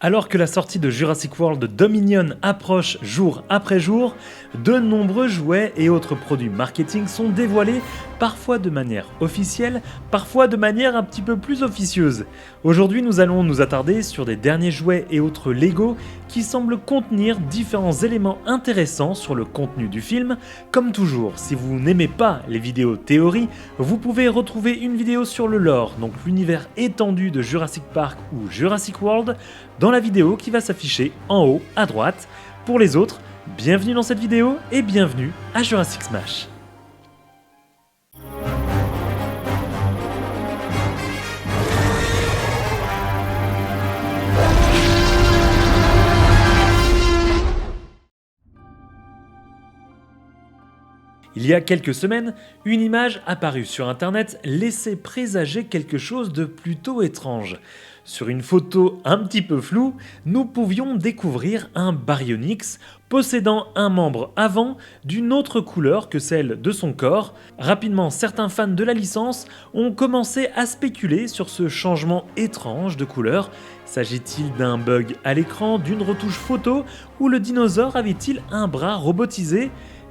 Alors que la sortie de Jurassic World Dominion approche jour après jour, de nombreux jouets et autres produits marketing sont dévoilés, parfois de manière officielle, parfois de manière un petit peu plus officieuse. Aujourd'hui, nous allons nous attarder sur des derniers jouets et autres Lego qui semblent contenir différents éléments intéressants sur le contenu du film. Comme toujours, si vous n'aimez pas les vidéos théorie, vous pouvez retrouver une vidéo sur le lore, donc l'univers étendu de Jurassic Park ou Jurassic World, dans la vidéo qui va s'afficher en haut à droite. Pour les autres, bienvenue dans cette vidéo et bienvenue à Jurassic Smash. Il y a quelques semaines, une image apparue sur internet laissait présager quelque chose de plutôt étrange. Sur une photo un petit peu floue, nous pouvions découvrir un Baryonyx possédant un membre avant d'une autre couleur que celle de son corps. Rapidement, certains fans de la licence ont commencé à spéculer sur ce changement étrange de couleur. S'agit-il d'un bug à l'écran, d'une retouche photo, ou le dinosaure avait-il un bras robotisé ?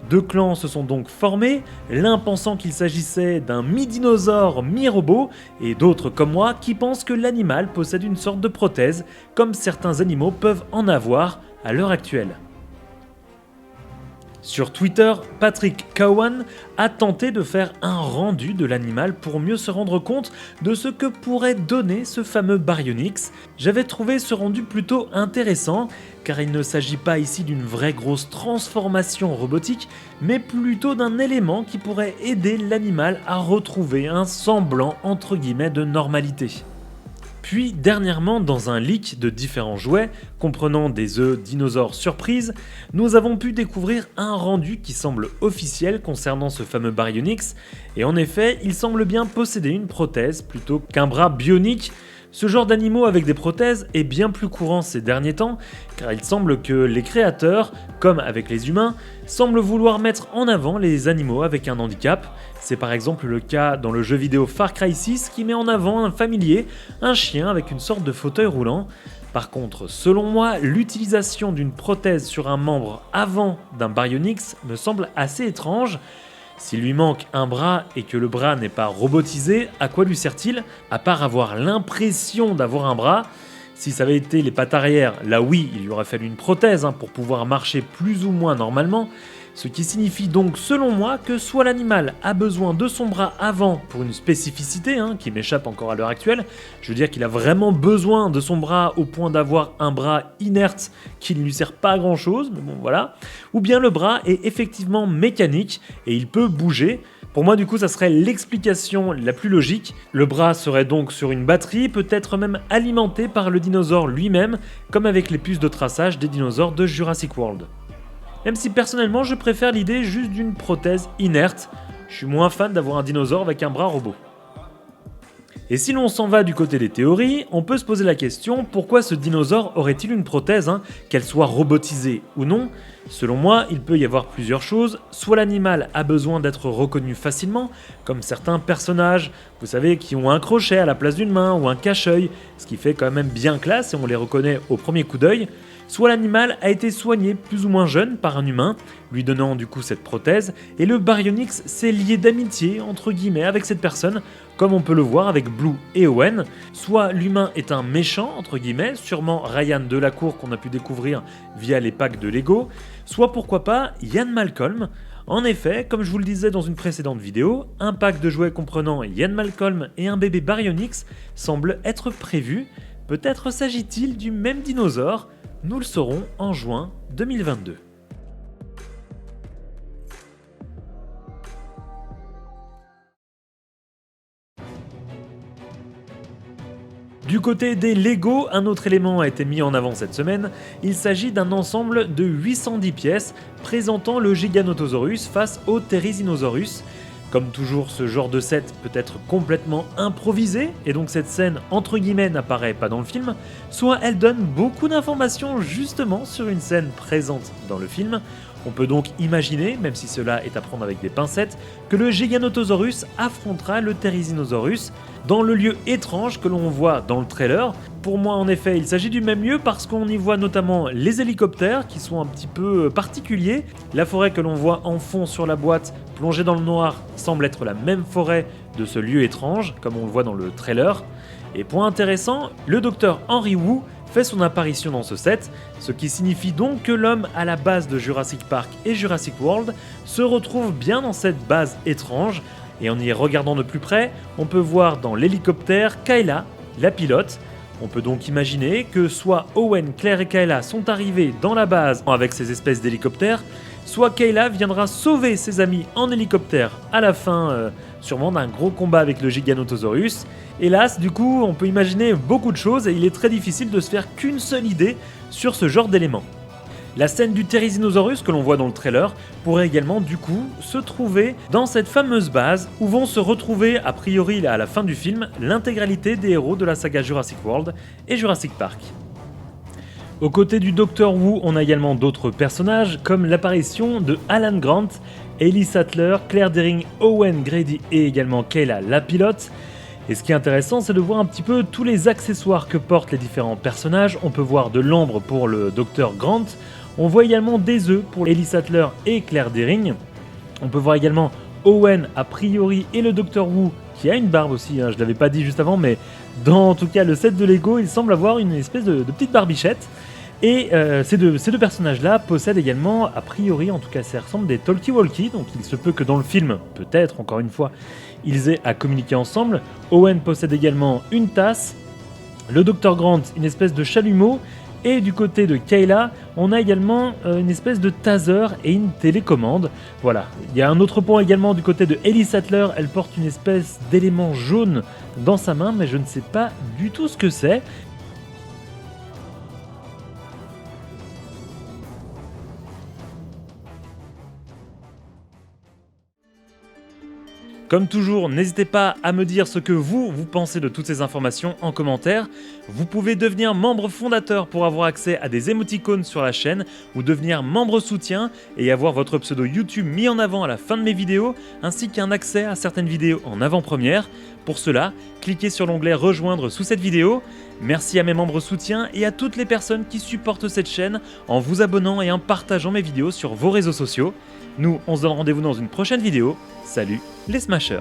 Deux clans se sont donc formés, l'un pensant qu'il s'agissait d'un mi-dinosaure, mi-robot, et d'autres comme moi qui pensent que l'animal possède une sorte de prothèse, comme certains animaux peuvent en avoir à l'heure actuelle. Sur Twitter, Patrick Cowan a tenté de faire un rendu de l'animal pour mieux se rendre compte de ce que pourrait donner ce fameux Baryonyx. J'avais trouvé ce rendu plutôt intéressant, car il ne s'agit pas ici d'une vraie grosse transformation robotique, mais plutôt d'un élément qui pourrait aider l'animal à retrouver un semblant entre guillemets de normalité. Puis dernièrement, dans un leak de différents jouets, comprenant des œufs dinosaures surprises, nous avons pu découvrir un rendu qui semble officiel concernant ce fameux Baryonyx, et en effet, il semble bien posséder une prothèse plutôt qu'un bras bionique. Ce genre d'animaux avec des prothèses est bien plus courant ces derniers temps, car il semble que les créateurs, comme avec les humains, semblent vouloir mettre en avant les animaux avec un handicap. C'est par exemple le cas dans le jeu vidéo Far Cry 6 qui met en avant un familier, un chien avec une sorte de fauteuil roulant. Par contre, selon moi, l'utilisation d'une prothèse sur un membre avant d'un Baryonyx me semble assez étrange. S'il lui manque un bras et que le bras n'est pas robotisé, à quoi lui sert-il, à part avoir l'impression d'avoir un bras ? Si ça avait été les pattes arrière, là oui, il lui aurait fallu une prothèse pour pouvoir marcher plus ou moins normalement, ce qui signifie donc selon moi que soit l'animal a besoin de son bras avant pour une spécificité qui m'échappe encore à l'heure actuelle, je veux dire qu'il a vraiment besoin de son bras au point d'avoir un bras inerte qui ne lui sert pas à grand chose, mais bon voilà, ou bien le bras est effectivement mécanique et il peut bouger. Pour moi, du coup, ça serait l'explication la plus logique. Le bras serait donc sur une batterie, peut-être même alimenté par le dinosaure lui-même, comme avec les puces de traçage des dinosaures de Jurassic World. Même si personnellement, je préfère l'idée juste d'une prothèse inerte. Je suis moins fan d'avoir un dinosaure avec un bras robot. Et si l'on s'en va du côté des théories, on peut se poser la question, pourquoi ce dinosaure aurait-il une prothèse, qu'elle soit robotisée ou non ? Selon moi, il peut y avoir plusieurs choses. Soit l'animal a besoin d'être reconnu facilement, comme certains personnages, vous savez, qui ont un crochet à la place d'une main ou un cache-œil, ce qui fait quand même bien classe et on les reconnaît au premier coup d'œil. Soit l'animal a été soigné plus ou moins jeune par un humain, lui donnant du coup cette prothèse, et le Baryonyx s'est lié d'amitié entre guillemets avec cette personne, comme on peut le voir avec Blue et Owen. Soit l'humain est un méchant entre guillemets, sûrement Ryan Delacour qu'on a pu découvrir via les packs de Lego, soit pourquoi pas Ian Malcolm. En effet, comme je vous le disais dans une précédente vidéo, un pack de jouets comprenant Ian Malcolm et un bébé Baryonyx semble être prévu. Peut-être s'agit-il du même dinosaure. Nous le saurons en juin 2022. Du côté des Lego, un autre élément a été mis en avant cette semaine. Il s'agit d'un ensemble de 810 pièces présentant le Giganotosaurus face au Therizinosaurus. Comme toujours, ce genre de set peut être complètement improvisé, et donc cette scène entre guillemets n'apparaît pas dans le film, soit elle donne beaucoup d'informations justement sur une scène présente dans le film. On peut donc imaginer, même si cela est à prendre avec des pincettes, que le Giganotosaurus affrontera le Therizinosaurus dans le lieu étrange que l'on voit dans le trailer. Pour moi, en effet, il s'agit du même lieu parce qu'on y voit notamment les hélicoptères qui sont un petit peu particuliers. La forêt que l'on voit en fond sur la boîte, plongée dans le noir, semble être la même forêt de ce lieu étrange, comme on le voit dans le trailer. Et point intéressant, le docteur Henry Wu fait son apparition dans ce set, ce qui signifie donc que l'homme à la base de Jurassic Park et Jurassic World se retrouve bien dans cette base étrange, et en y regardant de plus près, on peut voir dans l'hélicoptère Kayla, la pilote. On peut donc imaginer que soit Owen, Claire et Kayla sont arrivés dans la base avec ces espèces d'hélicoptères, soit Kayla viendra sauver ses amis en hélicoptère à la fin sûrement d'un gros combat avec le Giganotosaurus. Hélas, du coup, on peut imaginer beaucoup de choses et il est très difficile de se faire qu'une seule idée sur ce genre d'éléments. La scène du Therizinosaurus que l'on voit dans le trailer pourrait également du coup se trouver dans cette fameuse base où vont se retrouver a priori à la fin du film l'intégralité des héros de la saga Jurassic World et Jurassic Park. Aux côtés du Dr Wu, on a également d'autres personnages comme l'apparition de Alan Grant, Ellie Sattler, Claire Dearing, Owen Grady et également Kayla la pilote. Et ce qui est intéressant, c'est de voir un petit peu tous les accessoires que portent les différents personnages. On peut voir de l'ambre pour le Dr Grant, on voit également des œufs pour Ellie Sattler et Claire Dearing. On peut voir également Owen a priori et le Dr Wu qui a une barbe aussi, je l'avais pas dit juste avant, mais dans en tout cas le set de Lego, il semble avoir une espèce de petite barbichette. Et ces deux personnages-là possèdent également, a priori, en tout cas ça ressemble des talkie-walkie, donc il se peut que dans le film, peut-être encore une fois, ils aient à communiquer ensemble. Owen possède également une tasse, le Dr Grant une espèce de chalumeau, et du côté de Kayla, on a également une espèce de taser et une télécommande. Voilà, il y a un autre point également du côté de Ellie Sattler, elle porte une espèce d'élément jaune dans sa main, mais je ne sais pas du tout ce que c'est. Comme toujours, n'hésitez pas à me dire ce que vous pensez de toutes ces informations en commentaire. Vous pouvez devenir membre fondateur pour avoir accès à des émoticônes sur la chaîne ou devenir membre soutien et avoir votre pseudo YouTube mis en avant à la fin de mes vidéos ainsi qu'un accès à certaines vidéos en avant-première. Pour cela, cliquez sur l'onglet rejoindre sous cette vidéo. Merci à mes membres soutiens et à toutes les personnes qui supportent cette chaîne en vous abonnant et en partageant mes vidéos sur vos réseaux sociaux. Nous, on se donne rendez-vous dans une prochaine vidéo. Salut les Smashers!